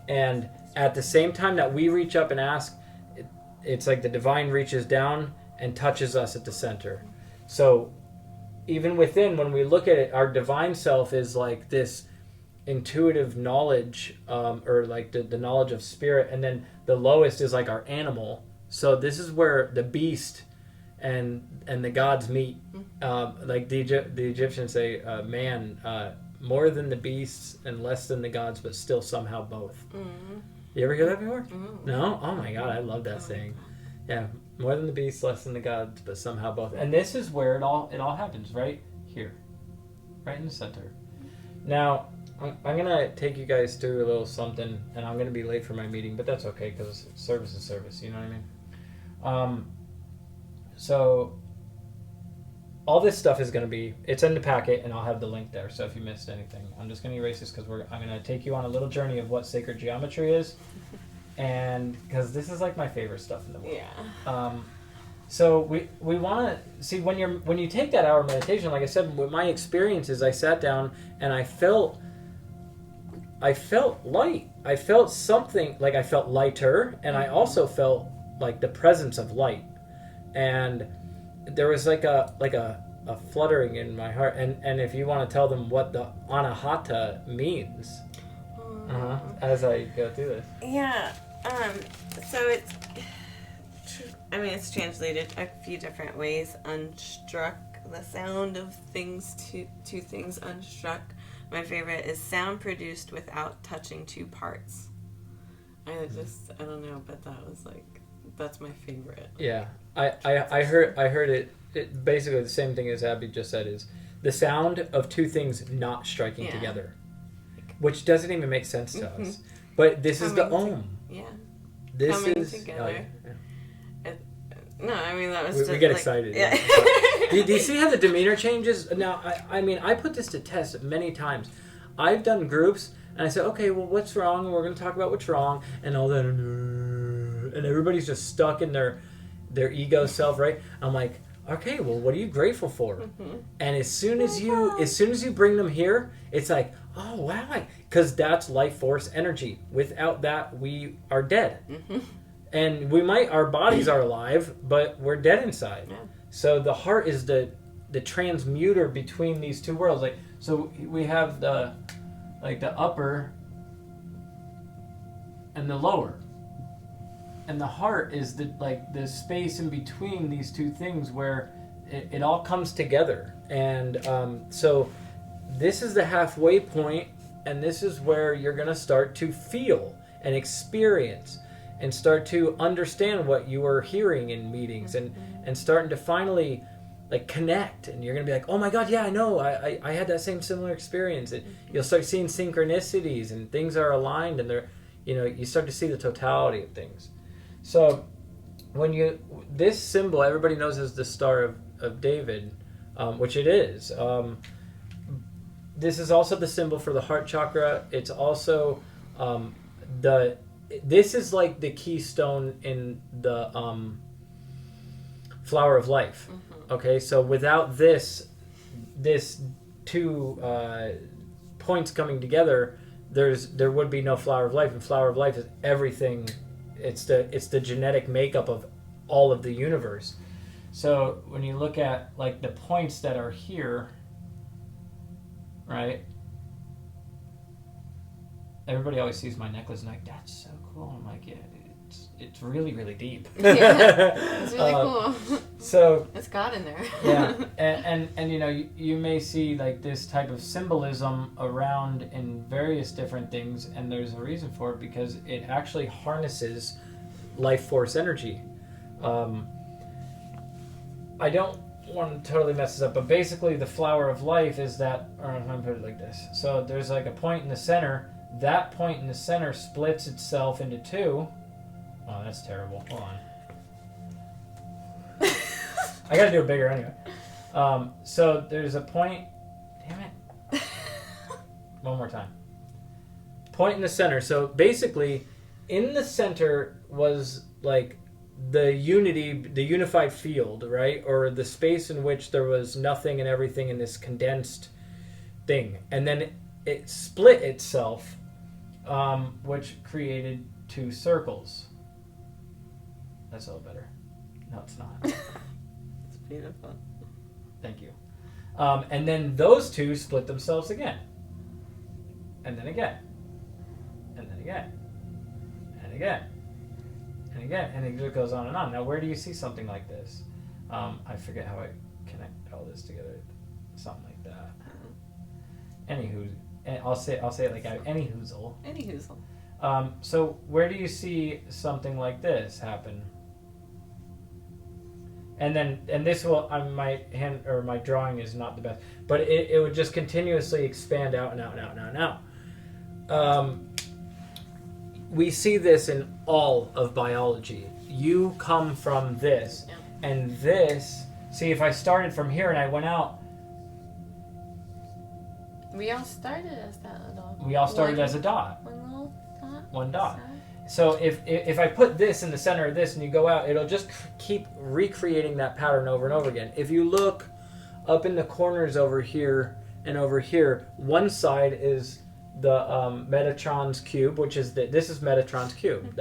and at the same time that we reach up and ask, it's like the divine reaches down and touches us at the center. So even within, when we look at it, our divine self is like this intuitive knowledge, or the knowledge of spirit, and then the lowest is our animal. So this is where the beast and the gods meet. The Egyptians say, man, more than the beasts and less than the gods, but still somehow both. Mm-hmm. You ever hear that before? Mm-hmm. No? Oh my God, I love that saying. Yeah, more than the beasts, less than the gods, but somehow both. And this is where it all happens, right here, right in the center. Now, I'm going to take you guys through a little something, and I'm going to be late for my meeting, but that's okay, because service is service, you know what I mean? So all this stuff is going to be, it's in the packet, and I'll have the link there, so if you missed anything. I'm just going to erase this because I'm going to take you on a little journey of what sacred geometry is, and because this is my favorite stuff in the world. Yeah. So we want to see when you take that hour meditation, like I said, with my experiences, I sat down and I felt light. I felt something, I felt lighter, and I also felt the presence of light. And there was a fluttering in my heart. And if you want to tell them what the Anahata means, as I go through this. Yeah. So it's translated a few different ways. Unstruck, the sound of things two things unstruck. My favorite is sound produced without touching 2 parts. I don't know, but that's my favorite. Yeah. I heard it basically the same thing as Abby just said, is the sound of 2 things not striking together, which doesn't even make sense to us. But this is the Om. Yeah. This coming is together. No, that was we get excited. Yeah. Do you see how the demeanor changes? Now, I put this to test many times. I've done groups, and I said, okay, well, what's wrong? We're going to talk about what's wrong, and all that, and everybody's just stuck in their ego self, right? I'm like, okay, well, what are you grateful for? And as soon as you bring them here, it's like, oh wow, because that's life force energy. Without that, we are dead. And our bodies are alive, but we're dead inside. Yeah. So the heart is the transmuter between these two worlds. Like, so we have the upper and the lower. And the heart is the space in between these two things where it all comes together. And so this is the halfway point, and this is where you're going to start to feel and experience and start to understand what you are hearing in meetings, and starting to finally connect, and you're going to be like, oh my God, yeah, I know, I had that similar experience. And you'll start seeing synchronicities, and things are aligned, and they're, you start to see the totality of things. So when this symbol, everybody knows as the Star of David, which it is. This is also the symbol for the heart chakra. It's also this is like the keystone in the flower of life. Okay, so without this two points coming together, there would be no flower of life. And flower of life is everything. It's the genetic makeup of all of the universe. So when you look at the points that are here, right? Everybody always sees my necklace and like, that's so cool. I'm like, yeah, it's really, really deep. Yeah, it's really cool. So it's got in there. Yeah, and you may see this type of symbolism around in various different things, and there's a reason for it, because it actually harnesses life force energy. I don't want to totally mess this up, but basically the flower of life is that, or I'm going to put it like this. So there's a point in the center. That point in the center splits itself into two. Oh, that's terrible. Hold on. I gotta do it bigger anyway. So there's a point. Damn it. One more time. Point in the center. So basically, in the center was the unity, the unified field, right? Or the space in which there was nothing and everything in this condensed thing. And then it split itself, which created two circles. That's a little better. No, it's not. It's beautiful. Thank you. And then those two split themselves again. And then again. And then again. And again. And again. And it just goes on and on. Now, where do you see something like this? I forget how I connect all this together. Something like that. Anywho, I'll say it like any hoozle. Any hoozle. So where do you see something like this happen? And this will, my hand or my drawing is not the best, but it would just continuously expand out and out and out and out and out. We see this in all of biology. You come from this, and this. See, if I started from here and I went out. We all started as that little. We all started as a dot. One little dot. One dot. So if I put this in the center of this and you go out, it'll just keep recreating that pattern over and over again. If you look up in the corners over here and over here, one side is the Metatron's cube, which is this is Metatron's cube.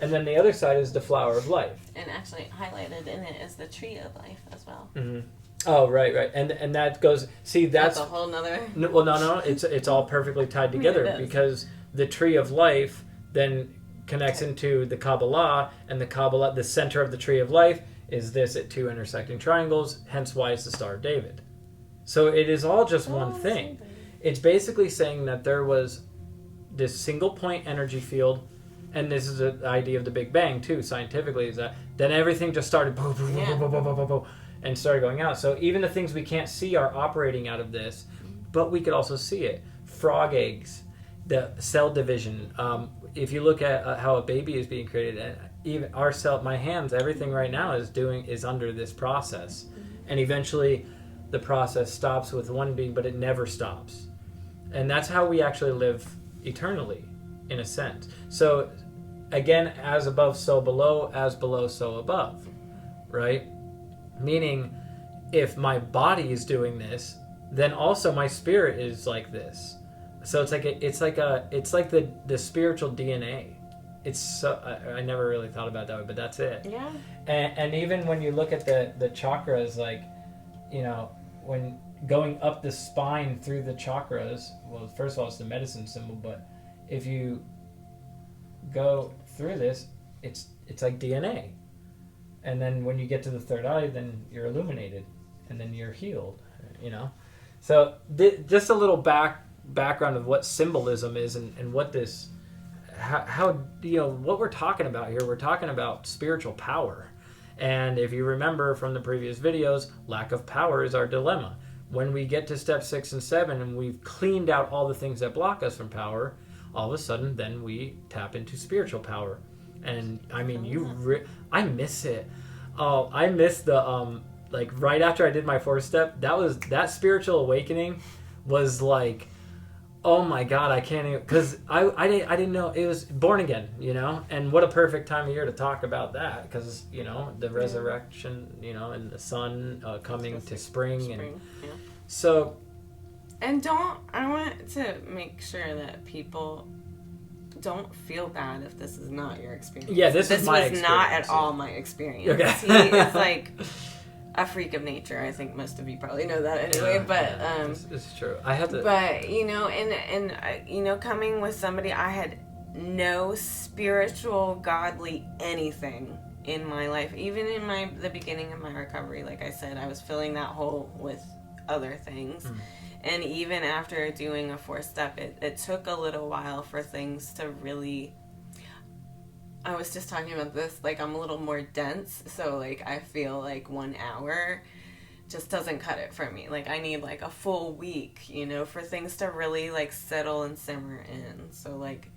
And then the other side is the flower of life. And actually highlighted in it is the tree of life as well. Mm-hmm. Oh, right. And that goes, see, that's a whole nother. No, it's all perfectly tied together because the tree of life then connects into the Kabbalah, and the center of the tree of life is this at two intersecting triangles, hence why it's the Star of David. So it is all just one thing. It's basically saying that there was this single point energy field, and this is the idea of the Big Bang too, scientifically, is that then everything just started boom, boom, boom, boom, boom, boom, boom, boom, and started going out. So even the things we can't see are operating out of this, but we could also see it. Frog eggs, the cell division. If you look at how a baby is being created, even our cell, my hands, everything right now is under this process, and eventually the process stops with one being, but it never stops, and that's how we actually live eternally, in a sense. So again, as above, so below; as below, so above, right? Meaning, if my body is doing this, then also my spirit is like this. So it's like the spiritual DNA. It's so I never really thought about it that way, but that's it. Yeah. And even when you look at the chakras, like, you know, when going up the spine through the chakras, well, first of all, it's the medicine symbol, but if you go through this, it's like DNA. And then when you get to the third eye, then you're illuminated, and then you're healed, you know? So just a little background of what symbolism is and what this, how, you know, what we're talking about here. We're talking about spiritual power. And if you remember from the previous videos, lack of power is our dilemma. When we get to step 6 and 7 and we've cleaned out all the things that block us from power, all of a sudden then we tap into spiritual power. And I mean, I miss it. Oh, I miss the like right after I did my 4th step. That spiritual awakening was like, oh my God, I can't even, because I didn't know it was born again, you know. And what a perfect time of year to talk about that, because, you know, the resurrection, you know, and the sun coming to spring and yeah. so. And I want to make sure that people don't feel bad if this is not your experience. Yeah, this was my experience. Not at all my experience. Okay. He is like a freak of nature. I think most of you probably know that anyway. But this is true. I had to. But you know, and you know, coming with somebody, I had no spiritual, godly anything in my life. Even in the beginning of my recovery, like I said, I was filling that hole with other things. And even after doing a 4th step, it took a little while for things to really... I was just talking about this, like, I'm a little more dense, so, like, I feel like 1 hour just doesn't cut it for me. Like, I need, like, a full week, you know, for things to really, like, settle and simmer in. So, like,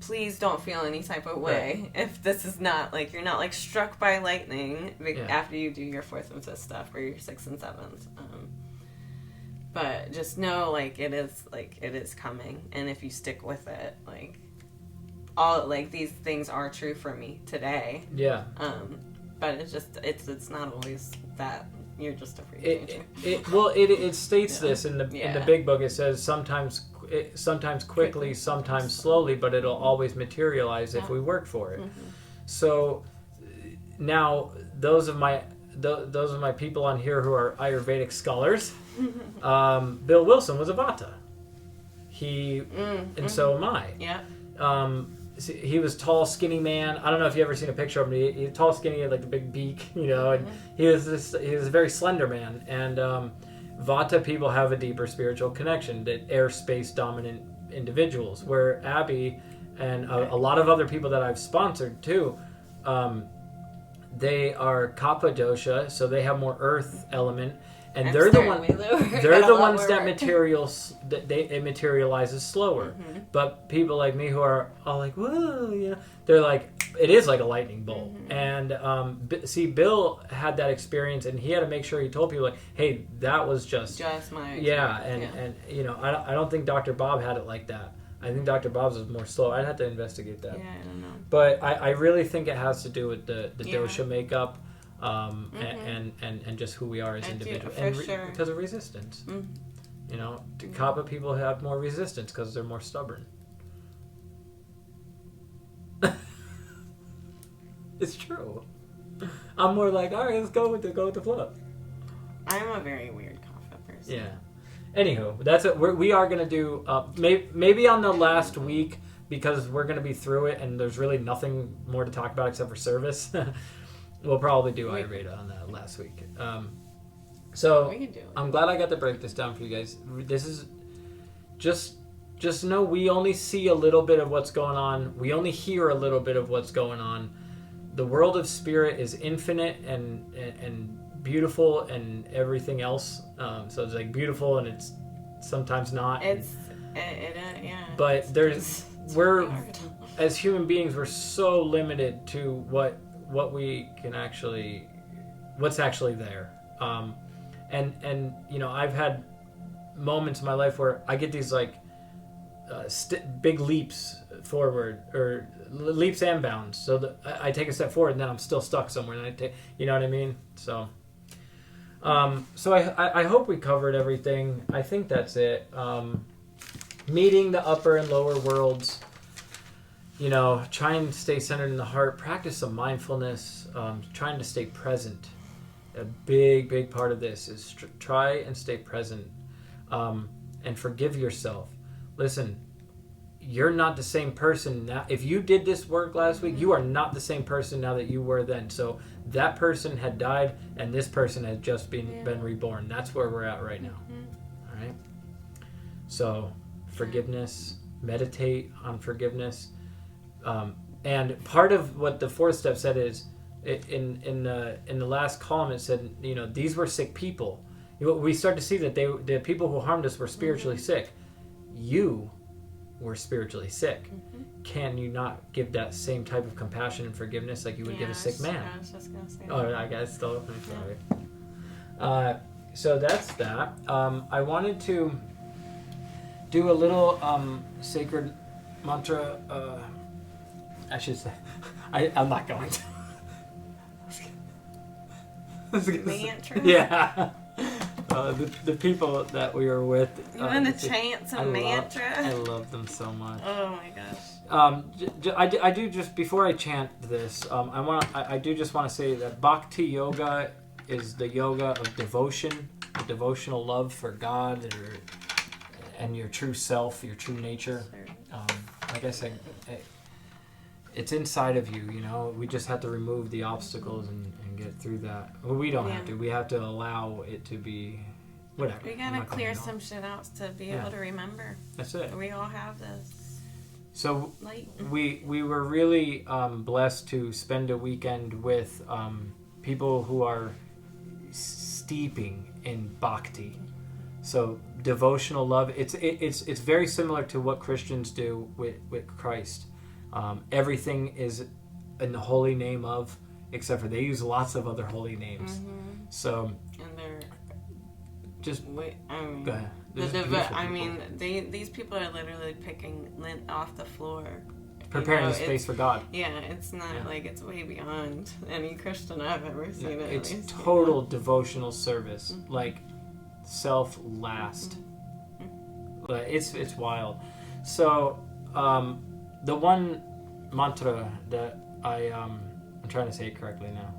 please don't feel any type of way if this is not, like, you're not, like, struck by lightning after you do your 4th and 5th step or your 6th and 7th. But just know, like, it is coming, and if you stick with it, like, all, like, these things are true for me today. Yeah. But it's just, it's not always that you're just a freak nature. It states this in the big book. It says sometimes quickly, sometimes slowly, but it'll always materialize if we work for it. Mm-hmm. So now those of my people on here who are Ayurvedic scholars. Bill Wilson was a Vata. And so am I. Yeah. He was tall, skinny man. I don't know if you ever seen a picture of him. He's tall, skinny, had like a big beak, you know. And he was a very slender man. And Vata people have a deeper spiritual connection. That airspace dominant individuals, where Abby and a lot of other people that I've sponsored too. They are Kapha dosha, so they have more earth element. And they're the ones that it materializes slower. Mm-hmm. But people like me who are all like, whoa, you know, they're like, it is like a lightning bolt. Mm-hmm. And Bill had that experience, and he had to make sure he told people, like, hey, that was just my experience. Yeah, and you know, I don't think Dr. Bob had it like that. I think Dr. Bob's was more slow. I'd have to investigate that. Yeah, I don't know. But I really think it has to do with the dosha makeup. And just who we are as individuals, sure. Because of resistance. You know, Kapha people have more resistance because they're more stubborn. It's true. I'm more like, all right, let's go with the flow. I'm a very weird Kapha person. Yeah. Anywho, that's it. We are gonna do maybe on the last week, because we're gonna be through it and there's really nothing more to talk about except for service. We'll probably do Ayurveda on that last week. So we can do it. I'm glad I got to break this down for you guys. This is just know we only see a little bit of what's going on. We only hear a little bit of what's going on. The world of spirit is infinite and beautiful and everything else. So it's like beautiful and it's sometimes not. Yeah. But we're as human beings, we're so limited to what we can actually, what's actually there. And you know, I've had moments in my life where I get these like big leaps forward, or leaps and bounds. So I take a step forward and then I'm still stuck somewhere, and you know what I mean? So So I hope we covered everything. I think that's it. Meeting the upper and lower worlds. You know, trying to stay centered in the heart. Practice some mindfulness. Trying to stay present. A big part of this is try and stay present. And forgive yourself. Listen, you're not the same person now. If you did this work last week, you are not the same person now that you were then. So that person had died, and this person has just been reborn. That's where we're at right now. All right. So forgiveness, meditate on forgiveness, and part of what the fourth step said is in the last column it said, you know, these were sick people. We start to see that the people who harmed us were spiritually sick. You were spiritually sick. Can you not give that same type of compassion and forgiveness like you would give a sick man? I was just gonna say that. I guess still. Sorry. So that's that. I wanted to do a little sacred mantra. I should say. I'm not going to. Mantra? Yeah. The people that we were with. You want to chant some mantra? I love them so much. Oh my gosh. I do just before I chant this. I do just want to say that Bhakti yoga is the yoga of devotion, the devotional love for God and your true self, your true nature. Like I said, it's inside of you. You know, we just have to remove the obstacles and get through that. Well, we don't have to. We have to allow it to be whatever. We gotta clear some shit out to be able to remember. That's it. We all have this. So light. we were really blessed to spend a weekend with people who are steeping in bhakti. So devotional love. It's very similar to what Christians do with Christ. Everything is in the holy name of, except for they use lots of other holy names. So and they're just wait. I mean, go ahead. These people are literally picking lint off the floor, preparing the space for God. Yeah, it's not like it's way beyond any Christian I've ever seen. Yeah, it's total devotional service, like self last. It's wild. So the one mantra that I'm trying to say it correctly now.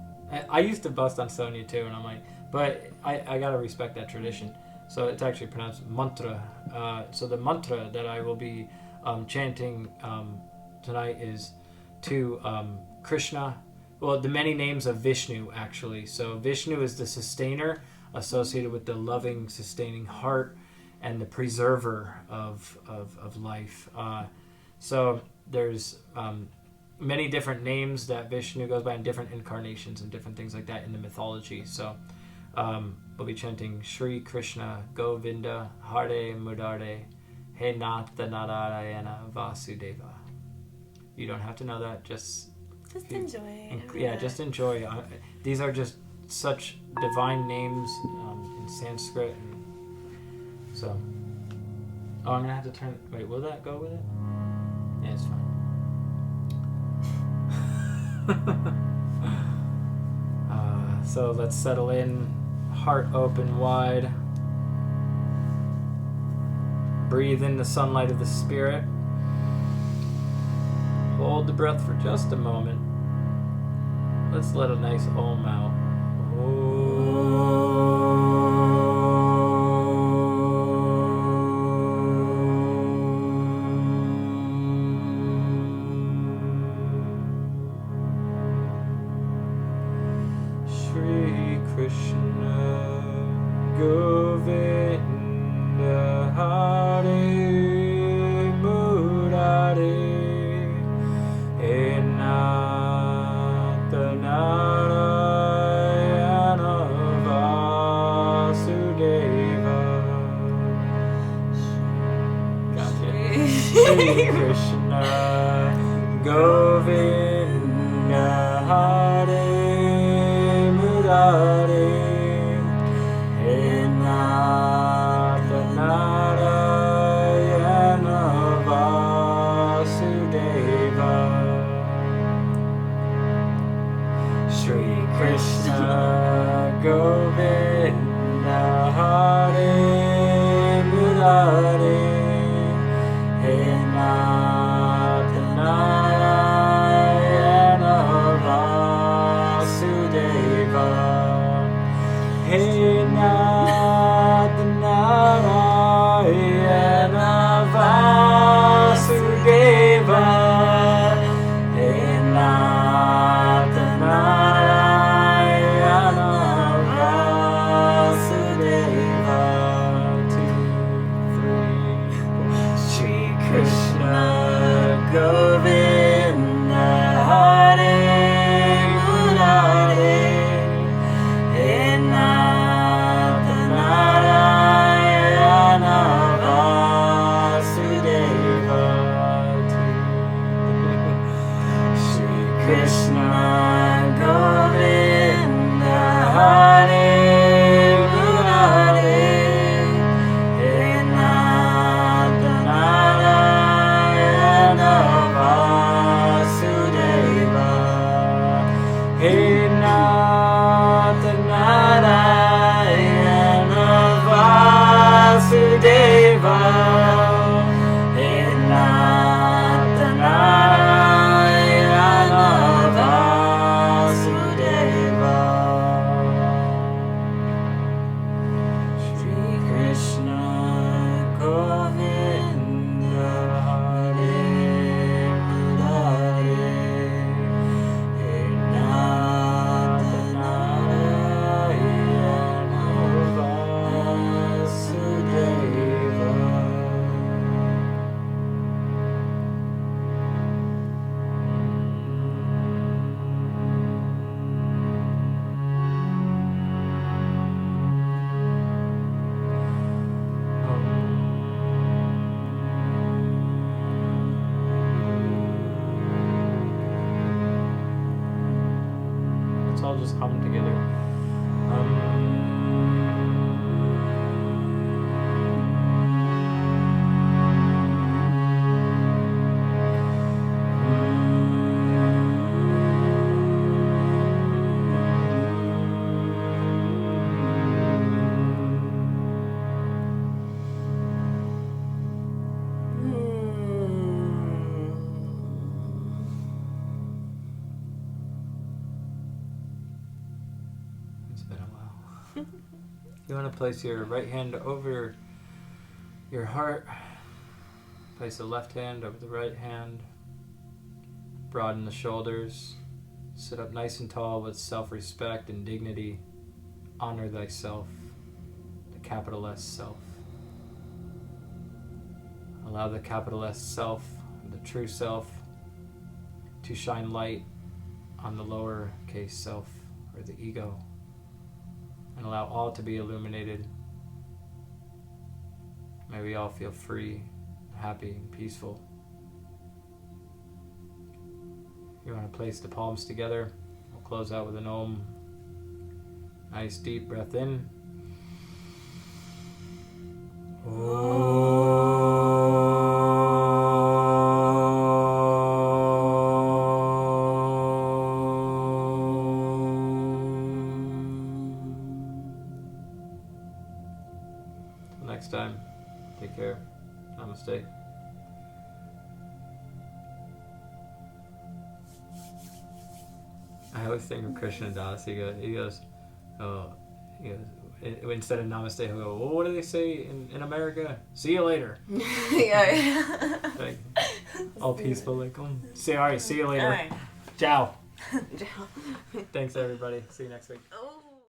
I used to bust on Sonia too, and I'm like, but I gotta respect that tradition. So it's actually pronounced mantra. So the mantra that I will be chanting tonight is to Krishna. Well, the many names of Vishnu, actually. So Vishnu is the sustainer, associated with the loving, sustaining heart, and the preserver of life. So there's many different names that Vishnu goes by in different incarnations and different things like that in the mythology. So we'll be chanting Shri Krishna Govinda Hare Murare He Natha Narayana Vasudeva. You don't have to know that, just enjoy. Just enjoy. These are just such divine names in Sanskrit. And so, I'm gonna have to turn. Wait, will that go with it? Yeah, it's fine. So let's settle in, heart open wide. Breathe in the sunlight of the Spirit. Hold the breath for just a moment. Let's let a nice Om out. Shri Krishna Govinda Hare Murare He Natha Narayana Vasudeva. Gotcha. Shri Krishna Govinda Hare Murare He Natha Narayana Vasudeva. Shri Krishna Govinda Hare Murare He Nath Narayana Vasudeva He Nath Narayana Vasudeva He Nath Narayana Vasudeva 2, 3, 4 Shri Krishna Govinda Hare Murare He Nath Narayana Vasudeva 2 Shri Krishna Govinda Hare Murare He Nath Narayana Vasudeva He Nath Narayana Vasudeva He Nath Narayana Vasudeva Shri Krishna Govinda Hare Murare He Nath Narayana Vasudeva. Let's all just hum together. It's been a while. You want to place your right hand over your heart. Place the left hand over the right hand. Broaden the shoulders. Sit up nice and tall with self-respect and dignity. Honor thyself, the capital S self. Allow the capital S self, the true self, to shine light on the lowercase self, or the ego, and allow all to be illuminated. May we all feel free, happy, and peaceful. You want to place the palms together. We'll close out with an Om. Nice deep breath in. Till next time, take care. Namaste. I always think of Krishna Das. He goes, instead of namaste, he'll go, well, what do they say in America? See you later. Yeah. Like, all peaceful, like, say, all right, see you later. All right. Ciao. Ciao. Thanks, everybody. See you next week. Oh.